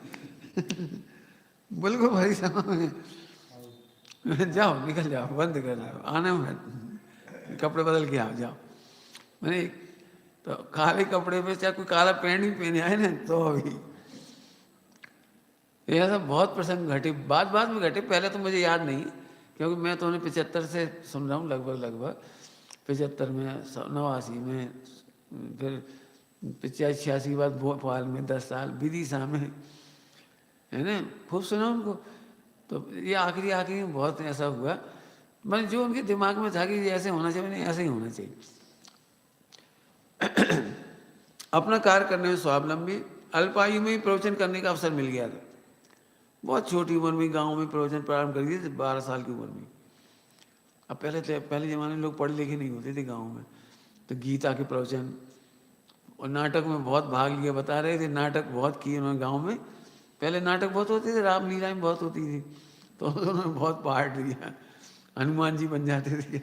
बिल्कुल भरी सभा में जाओ निकल जाओ, बंद कर दो, आने में कपड़े बदल के आओ जाओ। मैंने तो काले कपड़े पे चाहे कोई काला पैंट भी पहने आए ना तो अभी ऐसा बहुत प्रसंग घटे, बाद में घटे, पहले तो मुझे याद नहीं, क्योंकि मैं तो उन्हें 75 से सुन रहा हूँ, लगभग 75 में, 89 में, फिर 85-86 के बाद भोपाल में 10 साल, विदिशा में, है ना, खूब सुना उनको। तो ये आखिरी में बहुत ऐसा हुआ, मैंने जो उनके दिमाग में था कि ऐसे होना चाहिए, नहीं ऐसे ही होना चाहिए। अपना कार्य करने में स्वावलंबी, अल्पायु में ही प्रवचन करने का अवसर मिल गया था। बहुत छोटी उम्र में गांव में प्रवचन प्रारंभ कर दिए थे, 12 साल की उम्र में। अब पहले ज़माने में लोग पढ़े लिखे नहीं होते थे गांव में, तो गीता के प्रवचन और नाटक में बहुत भाग लिया, बता रहे थे नाटक बहुत किए उन्होंने गांव में। पहले नाटक बहुत होते थे, रामलीलाएं बहुत होती थी, तो उन्होंने बहुत पार्ट लिया, हनुमान जी बन जाते थे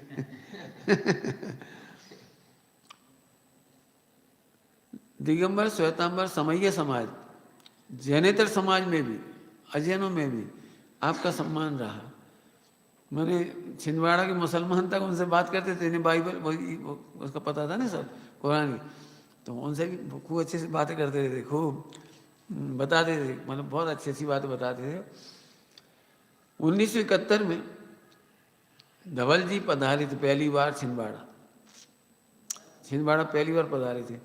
दिगंबर श्वेतांबर समैया समाज, जैनेतर समाज में भी, अजैनों में भी आपका सम्मान रहा। मैंने छिंदवाड़ा के मुसलमान तक उनसे बात करते थे, इन्हें बाइबल वही उसका पता था ना सब, कुरान की, तो उनसे भी खूब अच्छे से बातें करते थे, खूब बताते थे, मतलब बहुत अच्छी बातें बताते थे। 1971 में धवल जी पधारे थे पहली बार छिंदवाड़ा पहली बार पधारे थे।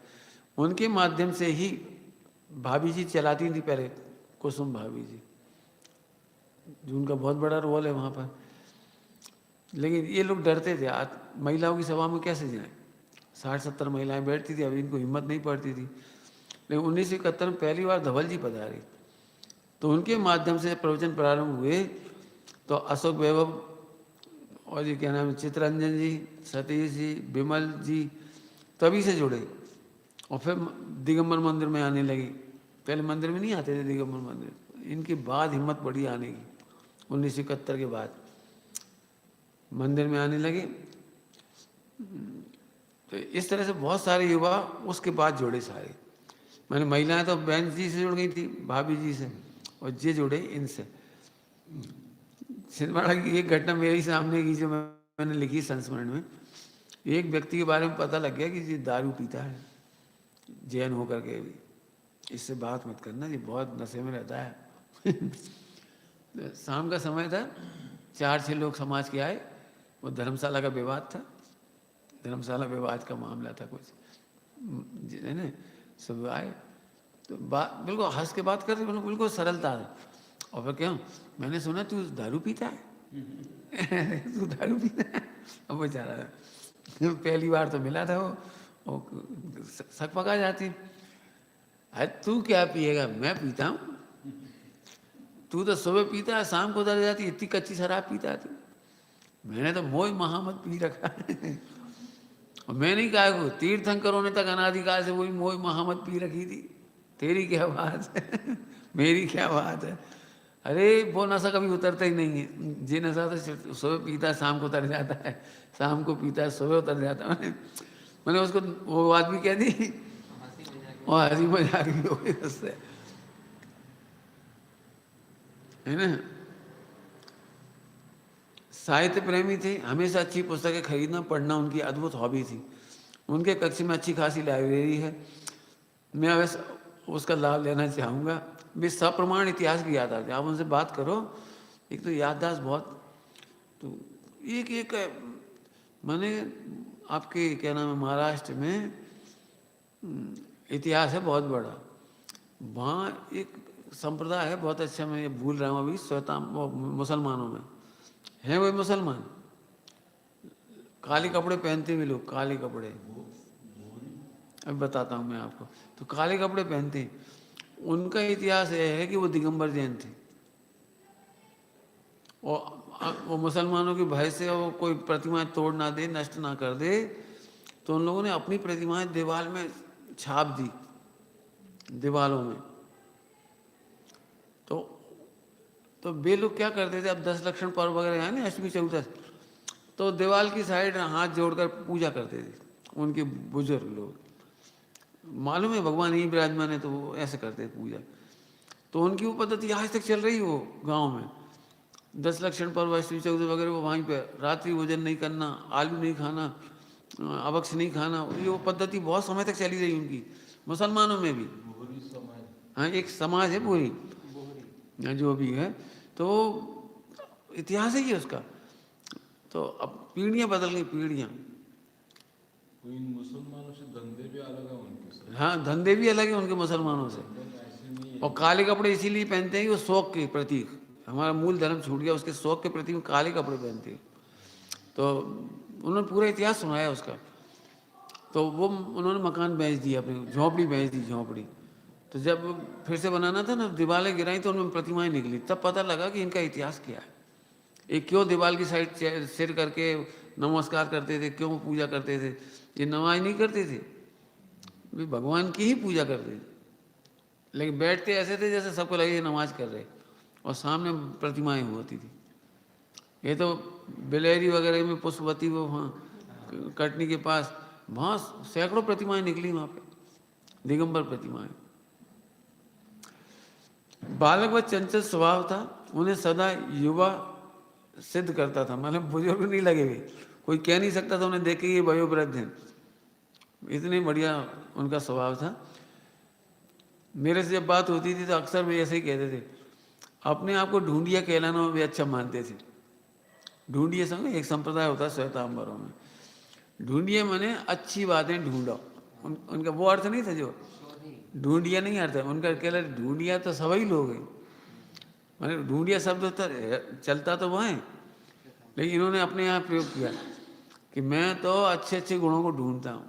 उनके माध्यम से ही भाभी जी चलाती थी पहले, कुसुम भाभी जी, जो उनका बहुत बड़ा रोल है वहाँ पर। लेकिन ये लोग डरते थे, आज महिलाओं की सभा में कैसे जाएं, 60-70 महिलाएं बैठती थी, अभी इनको हिम्मत नहीं पड़ती थी। लेकिन 1971 में पहली बार धवल जी पधारे, तो उनके माध्यम से प्रवचन प्रारंभ हुए। तो अशोक वैभव और ये क्या नाम है, चित्ररंजन जी, सतीश जी, विमल जी, तभी से जुड़े और फिर दिगंबर मंदिर में आने लगी। पहले मंदिर में नहीं आते थे दिगंबर मंदिर, इनके बाद हिम्मत पड़ी आने की, 1971 के बाद मंदिर में आने लगे। तो इस तरह से बहुत सारे युवा उसके बाद जुड़े सारे। मैंने महिलाएं तो बहन जी से जुड़ गई थी, भाभी जी से, और ये जुड़े इनसे। छिंदवाड़ा की एक घटना मेरे सामने की जो मैंने लिखी संस्मरण में, एक व्यक्ति के बारे में पता लग गया कि ये दारू पीता है, जैन होकर के भी, इससे बात मत करना, ये बहुत नशे में रहता है शाम का समय था, 4-6 लोग समाज के आए, वो धर्मशाला का विवाद था, धर्मशाला विवाद का मामला था कुछ, है ना, सब आए तो बात बिल्कुल हंस के बात कर रहे, बिल्कुल सरलता है। और फिर क्यों, मैंने सुना तू दारू पीता है तू दारू पीता है। अब बेचारा पहली बार तो मिला था वो सक पका जाती, अरे तू क्या पिएगा, मैं पीता हूँ, तू तो सुबह पीता है शाम को उधर जाती, इतनी कच्ची शराब पीता है तू। मैंने तो मोह महामत पी रखा है और मैं नहीं कहा को तीर्थंकरों ने तक अनाधिकाल से वही मोह महामत पी रखी थी, तेरी क्या बात है मेरी क्या बात है। अरे वो नशा कभी उतरता ही नहीं है, जे नशा तो सुबह पीता है शाम को उतर जाता है, शाम को पीता है सुबह उतर जाता है। मैंने उसको वो बात भी कह दी और हंसी मजाक भी हो गई उससे, है ना। साहित्य प्रेमी थे, हमेशा अच्छी पुस्तकें खरीदना पढ़ना उनकी अद्भुत हॉबी थी। उनके कक्ष में अच्छी खासी लाइब्रेरी है, मैं वैसे उसका लाभ लेना चाहूँगा। वे सप्रमाण इतिहास की याद आती है, आप उनसे बात करो, एक तो याददाश्त बहुत, तो एक मैंने आपके क्या नाम है महाराष्ट्र में इतिहास है बहुत बड़ा, वहाँ एक संप्रदाय है बहुत अच्छा, मैं ये भूल रहा हूँ अभी, मुसलमानों में हैं, वही मुसलमान काले कपड़े पहनते हुए लोग, काले कपड़े, अब बताता हूँ मैं आपको। तो काले कपड़े पहनते हैं, उनका इतिहास यह है कि वो दिगंबर जैन थे, और वो मुसलमानों के भय से वो कोई प्रतिमाएं तोड़ ना दे, नष्ट ना कर दे, तो उन लोगों ने अपनी प्रतिमाएं दीवार में छाप दी, दीवारों में। तो वे लोग क्या करते थे, अब 10 लक्षण पर्व वगैरह है ना, अष्टमी चौदस, तो दीवार की साइड हाथ जोड़कर पूजा करते थे उनके बुजुर्ग लोग। मालूम है भगवान ही विराजमान है, तो वो ऐसे करते थे पूजा। तो उनकी वो पद्धति आज तक चल रही है वो गाँव में। 10 लक्षण पर्व, अष्टमी चौदस वगैरह, वो वहीं पे रात्रि भोजन नहीं करना, आलू नहीं खाना, अवक्ष नहीं खाना, ये वो पद्धति बहुत समय तक चली रही उनकी, मुसलमानों में भी। हाँ, एक समाज है पूरी जो भी है, तो इतिहास ही है उसका। तो अब पीढ़ियाँ बदल गई, पीढ़ियाँ। इन मुसलमानों से धंधे भी अलग है उनके। हाँ, धंधे भी अलग है उनके मुसलमानों से। और काले कपड़े इसीलिए पहनते हैं कि वो शौक के प्रतीक, हमारा मूल धर्म छूट गया, उसके शौक के प्रतीक काले कपड़े पहनते हैं। तो उन्होंने पूरा इतिहास सुनाया उसका। तो वो उन्होंने मकान बेच दिया, अपनी झोंपड़ी बेच दी, झोंपड़ी। तो जब फिर से बनाना था ना, दीवारें गिराई तो उनमें प्रतिमाएं निकली, तब पता लगा कि इनका इतिहास क्या है, ये क्यों दीवार की साइड सिर करके नमस्कार करते थे, क्यों पूजा करते थे। ये नमाज नहीं करते थे, वे भगवान की ही पूजा करते थे, लेकिन बैठते ऐसे थे जैसे सबको लगे ये नमाज कर रहे, और सामने प्रतिमाएं होती थी। ये तो बिलेरी वगैरह में, पुष्पवती, वो वहाँ कटनी के पास, वहाँ सैकड़ों प्रतिमाएं निकली वहाँ पे, दिगंबर प्रतिमाएं। बालक व चंचल स्वभाव था, उन्हें सदा युवा सिद्ध करता था, मतलब बुजुर्ग नहीं लगे हुए, कोई कह नहीं सकता था उन्हें देख के ये वयोवृद्ध हैं, इतने बढ़िया उनका स्वभाव था। मेरे से जब बात होती थी तो अक्सर वे ऐसे ही कहते थे, अपने आप को ढूंढिया कहलाना वे अच्छा मानते थे। ढूंढिए समझे, एक संप्रदाय होता है श्वेतांबरों में, ढूंढिए माने अच्छी बातें ढूंढो, उनका वो अर्थ नहीं था, जो ढूंढिया नहीं अर्थ है उनका, कहला ढूंढिया तो सभी लोग हैं, मैंने ढूंढिया शब्द तो चलता तो वह है, लेकिन इन्होंने अपने यहाँ प्रयोग किया कि मैं तो अच्छे अच्छे गुणों को ढूंढता हूँ,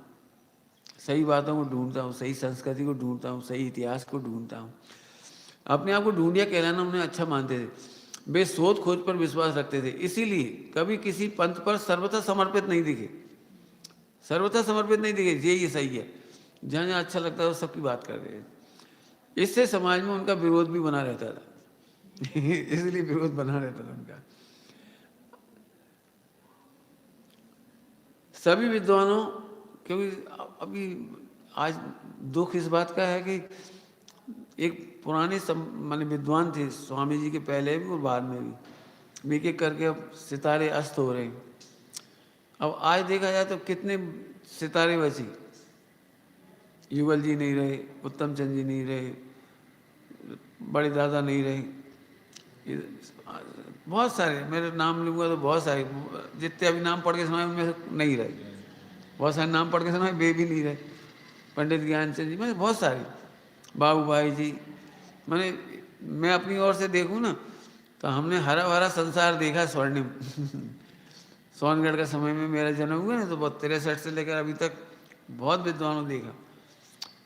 सही बातों को ढूंढता हूँ, सही संस्कृति को ढूंढता हूँ, सही इतिहास को ढूंढता हूँ। अपने आप को ढूंढिया कहलाना उन्हें अच्छा मानते थे। वे शोध खोज पर विश्वास रखते थे, इसीलिए कभी किसी पंथ पर सर्वथा समर्पित नहीं दिखे, सर्वथा समर्पित नहीं दिखे, ये सही है, जहाँ जहाँ अच्छा लगता है वो सबकी बात कर रहे हैं। इससे समाज में उनका विरोध भी बना रहता था इसलिए विरोध बना रहता था उनका। सभी विद्वानों, क्योंकि अभी आज दुख इस बात का है कि एक पुराने माने विद्वान थे स्वामी जी के पहले भी और बाद में भी, एक एक करके अब सितारे अस्त हो रहे हैं। अब आज देखा जाए तो कितने सितारे बचे, युगल जी नहीं रहे, उत्तम चंद जी नहीं रहे, बड़े दादा नहीं रहे, बहुत सारे, मेरे नाम लूँगा तो बहुत सारे, जितने अभी नाम पढ़ के सुनाए उनमें से नहीं रहे, बहुत सारे नाम पढ़ के सुनाए वे भी नहीं रहे, पंडित ज्ञानचंद जी, मैंने बहुत सारे, बाबू भाई जी, मैं अपनी ओर से देखूँ ना तो हमने हरा भरा संसार देखा, स्वर्णिम सोनगढ़ का समय में मेरा जन्म हुआ ना, तो बहुत 63 से लेकर अभी तक बहुत विद्वानों देखा।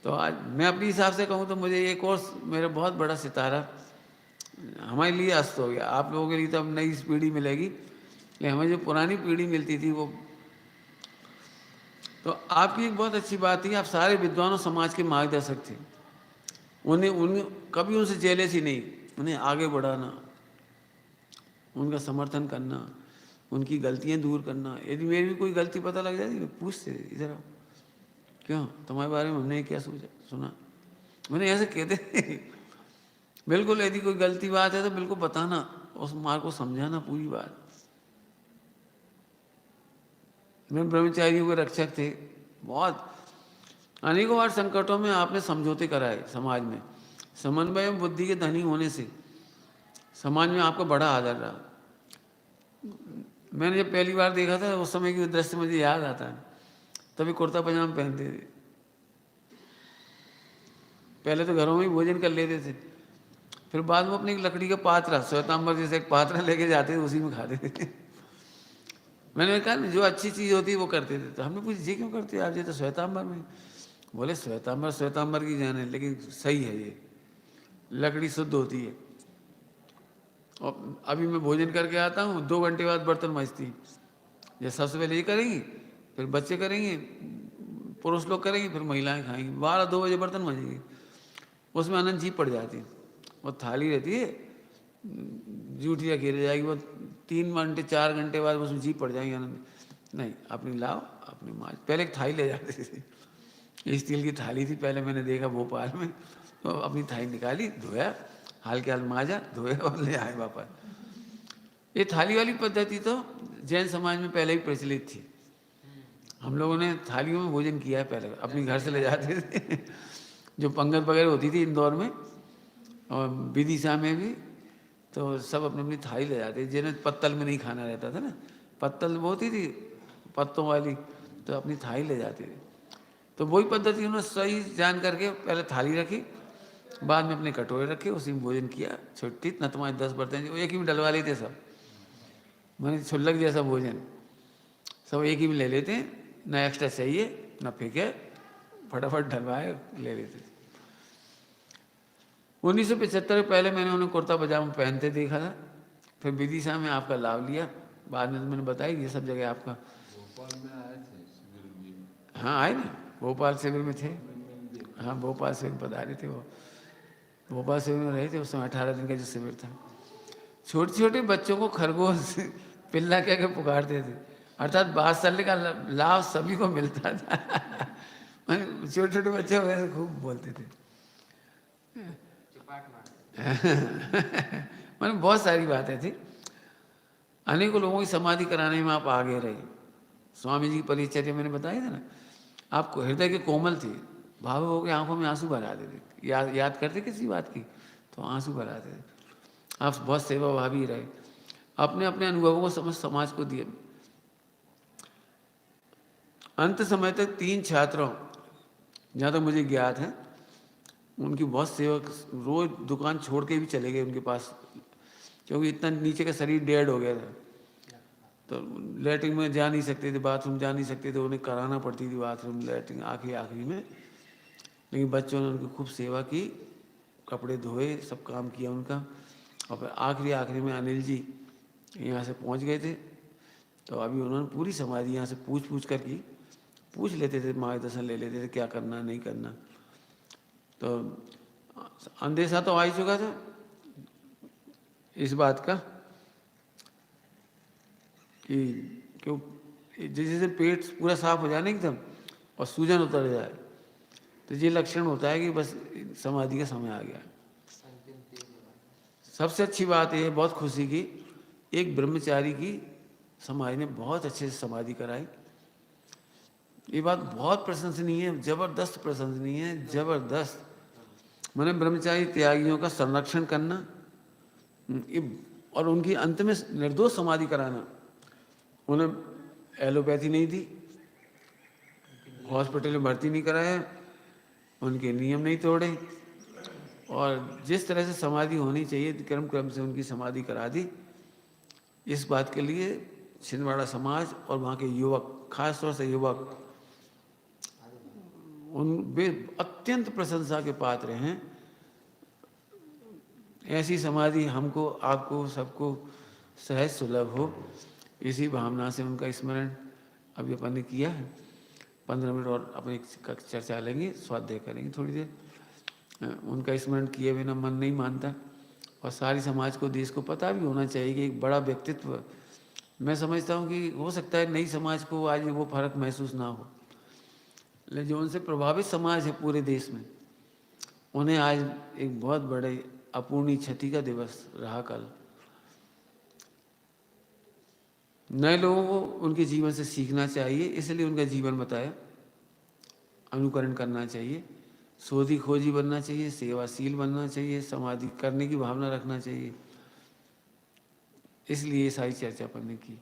तो आज मैं अपने हिसाब से कहूँ तो मुझे एक और मेरा बहुत बड़ा सितारा हमारे लिए अस्त हो गया। आप लोगों के लिए तो अब नई पीढ़ी मिलेगी, लेकिन हमें जो पुरानी पीढ़ी मिलती थी वो, तो आपकी एक बहुत अच्छी बात थी, आप सारे विद्वानों समाज के मार्गदर्शक थे। उन्हें कभी उनसे जेलसी नहीं, उन्हें आगे बढ़ाना, उनका समर्थन करना, उनकी गलतियां दूर करना। यदि मेरी भी कोई गलती पता लग जाती पूछते, इधर आओ, क्यों तुम्हारे बारे में हमने क्या सोचा सुना, मैंने ऐसे कहते बिल्कुल, यदि कोई गलती बात है तो बिल्कुल बताना, उस मार्ग को समझाना पूरी बात। मैं ब्रह्मचारियों के रक्षक थे, बहुत अनेकों बार संकटों में आपने समझौते कराए समाज में, समन्वय एवं बुद्धि के धनी होने से समाज में आपका बड़ा आदर रहा। मैंने जब पहली बार देखा था उस समय की दृश्य मुझे याद आता है, तभी कुर्ता पजामा पहनते थे, पहले तो घरों में ही भोजन कर लेते थे, फिर बाद में अपनी एक लकड़ी का पात्र, श्वेतांबर जैसे एक पात्र लेके जाते थे, उसी में खाते थे मैंने कहा जो अच्छी चीज़ होती है वो करते थे। तो हमने पूछा ये क्यों करते हैं आप, ये तो श्वेतांबर में, बोले श्वेतांबर श्वेतांबर की जाने, लेकिन सही है ये, लकड़ी शुद्ध होती है। और अभी मैं भोजन करके आता हूँ, 2 घंटे बाद बर्तन मांजती, ये सबसे पहले ये करेंगी, फिर बच्चे करेंगे, पुरुष लोग करेंगे, फिर महिलाएं खाएंगी, 12-2 बजे बर्तन मांजेंगी। उसमें अनंत जी पड़ जाती है। और थाली रहती है, जूठी रखी रह जाएगी, वो 3 घंटे 4 घंटे बाद उसमें जी पड़ जाएगी अनंत। नहीं, अपनी लाओ, अपनी माँ पहले एक थाली ले जाते थे, स्टील की थाली थी, पहले मैंने देखा भोपाल में, तो अपनी थाली निकाली, धोया, हाल के हाल माजा, धोया और ले आए वापस। ये थाली वाली पद्धति तो जैन समाज में पहले ही प्रचलित थी। हम लोगों ने थालियों में भोजन किया है पहले, अपने घर से ले जाते थे। जो पंगत वगैरह होती थी इंदौर में और विदिशा में भी, तो सब अपनी अपनी थाली ले जाते थे, जिन्हें पत्तल में नहीं खाना रहता था ना, पत्तल वो होती थी पत्तों वाली, तो अपनी थाली ले जाते थे। तो वही पद्धति उन्होंने सही जान करके पहले थाली रखी, बाद में अपने कटोरे रखे, उसी में भोजन किया। छोटी न तुम्हारे 10 बर्तन, एक ही में डलवा लेते सब, मैंने छुल्लक जैसा भोजन सब एक ही में ले लेते हैं, न एक्स्ट्रा चाहिए न फेंके, फटाफट डलवाए ले लेते थे। 1975 पहले मैंने उन्हें कुर्ता पजामा पहनते देखा था, फिर विदिशा में आपका लाभ लिया, बाद में तो मैंने बताया ये सब जगह आपका। भोपाल में आए थे शिविर में। हाँ आए ना, भोपाल शिविर में थे। हाँ भोपाल शिविर में पधारे थे, वो भोपाल शिविर में रहे थे उस समय, 18 दिन का जो शिविर था। छोटे छोटे बच्चों को खरगोश पिल्ला कह के पुकारते थे, अर्थात बात्सल्य का लाभ सभी को मिलता था। छोटे छोटे बच्चे वैसे खूब बोलते थे। मैंने बहुत सारी बातें थी। अनेकों लोगों की समाधि कराने में आप आगे रहे। स्वामी जी की परिचर्या मैंने बताया था ना, आपको हृदय के कोमल थे, भावुक होकर आंखों में आंसू भर आते थे, याद करते किसी बात की तो आंसू भर आते थे। आप बहुत सेवा भावी रहे, अपने अपने अनुभवों को समझ समाज को दिए। अंत समय तक 3 छात्रों जहाँ तक मुझे ज्ञात है, उनकी बहुत सेवा, रोज दुकान छोड़ के भी चले गए उनके पास, क्योंकि इतना नीचे का शरीर डेड हो गया था, तो लेटरिन में जा नहीं सकते थे, बाथरूम जा नहीं सकते थे, उन्हें कराना पड़ती थी बाथरूम लेटरिन आखिरी में। लेकिन बच्चों ने उनकी खूब सेवा की, कपड़े धोए, सब काम किया उनका। और फिर आखिरी में अनिल जी यहाँ से पहुँच गए थे, तो अभी उन्होंने पूरी समाधि यहाँ से पूछ कर की, पूछ लेते थे, मार्गदर्शन ले लेते थे क्या करना नहीं करना। तो अंदेशा तो आ ही चुका था इस बात का कि क्यों, जैसे पेट पूरा साफ हो जाए ना एकदम और सूजन उतर जाए, तो ये लक्षण होता है कि बस समाधि का समय आ गया। सबसे अच्छी बात यह है, बहुत खुशी की, एक ब्रह्मचारी की समाज ने बहुत अच्छे से समाधि कराई। ये बात बहुत प्रशंसनीय है, जबरदस्त प्रशंसनीय है, जबरदस्त। मैंने ब्रह्मचारी त्यागियों का संरक्षण करना और उनकी अंत में निर्दोष समाधि कराना। उन्हें एलोपैथी नहीं दी, हॉस्पिटल में भर्ती नहीं कराया, उनके नियम नहीं तोड़े, और जिस तरह से समाधि होनी चाहिए क्रम से उनकी समाधि करा दी। इस बात के लिए छिंदवाड़ा समाज और वहाँ के युवक, खास तौर से युवक, वे अत्यंत प्रशंसा के पात्र हैं। ऐसी समाधि हमको, आपको, सबको सहज सुलभ हो, इसी भावना से उनका स्मरण अभी अपन ने किया है। 15 मिनट और अपनी चर्चा लेंगे, स्वाध्याय करेंगे थोड़ी देर। उनका स्मरण किए बिना मन नहीं मानता, और सारी समाज को, देश को पता भी होना चाहिए कि एक बड़ा व्यक्तित्व, मैं समझता हूँ कि हो सकता है नई समाज को आज वो फर्क महसूस ना हो, लेकिन जो उनसे प्रभावित समाज है पूरे देश में, उन्हें आज एक बहुत बड़े अपूर्णीय क्षति का दिवस रहा कल। नए लोगों को उनके जीवन से सीखना चाहिए, इसलिए उनका जीवन बताया, अनुकरण करना चाहिए, शोधी खोजी बनना चाहिए, सेवाशील बनना चाहिए, समाधि करने की भावना रखना चाहिए। इसलिए ये सारी चर्चा अपन ने की।